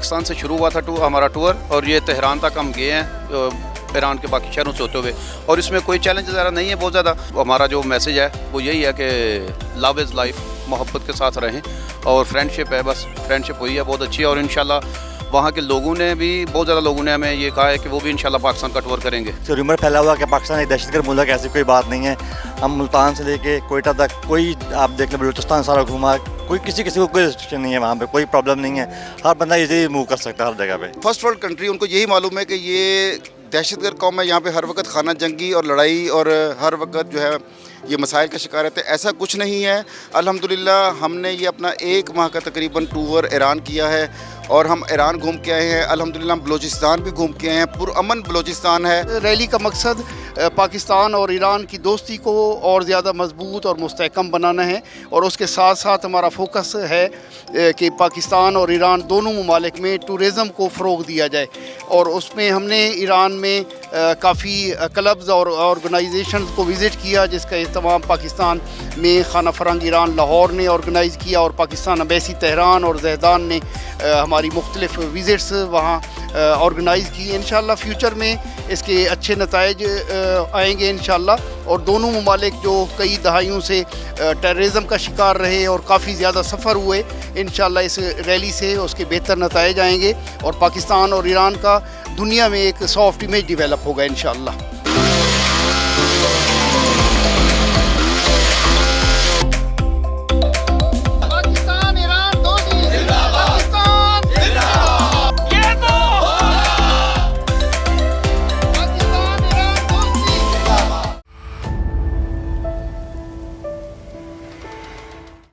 पाकिस्तान से शुरू हुआ था हमारा टूर, और ये तेहरान तक हम गए हैं ईरान के बाकी शहरों से होते हुए, और इसमें कोई चैलेंज ज़्यादा नहीं है बहुत ज़्यादा। हमारा जो मैसेज है वो यही है कि लव इज़ लाइफ, मोहब्बत के साथ रहें, और फ्रेंडशिप है, बस फ्रेंडशिप हुई है बहुत अच्छी है। और इंशाल्लाह वहाँ के लोगों ने भी, बहुत ज़्यादा लोगों ने हमें ये कहा है कि वो भी इंशाल्लाह पाकिस्तान का टूर करेंगे। तो रूमर फैला हुआ कि पाकिस्तान एक दहशतगर्द मुल्क है, ऐसी कोई बात नहीं है। हम मुल्तान से लेके कोयटा तक, कोई आप देख लें बलूचिस्तान सारा घूमा, कोई किसी को कोई रिस्ट्रिक्शन नहीं है, वहाँ पे कोई प्रॉब्लम नहीं है, हर बंदा इजीली मूव कर सकता है हर जगह पे। फर्स्ट वर्ल्ड कंट्री, उनको यही मालूम है कि ये दहशतगर्द कौम है, यहाँ पे हर वक्त खाना जंगी और लड़ाई और हर वक्त जो है ये मसाइल का शिकार रहते हैं। ऐसा कुछ नहीं है। अल्हम्दुलिल्लाह हमने ये अपना 1 माह का तकरीबन टूर ईरान किया है, और हम ईरान घूम के आए हैं। अल्हम्दुलिल्लाह हम बलूचिस्तान भी घूम के आए हैं, पुरअमन बलूचिस्तान है। रैली का मकसद पाकिस्तान और ईरान की दोस्ती को और ज़्यादा मजबूत और मुस्तहकम बनाना है, और उसके साथ साथ हमारा फोकस है कि पाकिस्तान और ईरान दोनों ममालिक में टूरिज़म को फ़रोग़ दिया जाए। और उसमें हमने ईरान में काफ़ी क्लब्स और ऑर्गेनाइजेशन को विज़िट किया, जिसका एहतमाम पाकिस्तान में खाना फरंग ईरान लाहौर ने ऑर्गेनाइज़ किया, और पाकिस्तान अम्बेसी तेहरान और जहदान ने हमारी मुख्तलिफ़ विज़िट्स वहाँ ऑर्गेनाइज़ की। इंशाल्लाह फ्यूचर में इसके अच्छे नताइज आएंगे इंशाल्लाह, और दोनों ममालिक जो कई दहाइयों से टेररिज्म का शिकार रहे और काफ़ी ज़्यादा सफ़र हुए, इंशाल्लाह इस रैली से उसके बेहतर नताइज आएंगे, और पाकिस्तान और ईरान का दुनिया में एक सॉफ्ट इमेज डेवलप होगा इंशाल्लाह।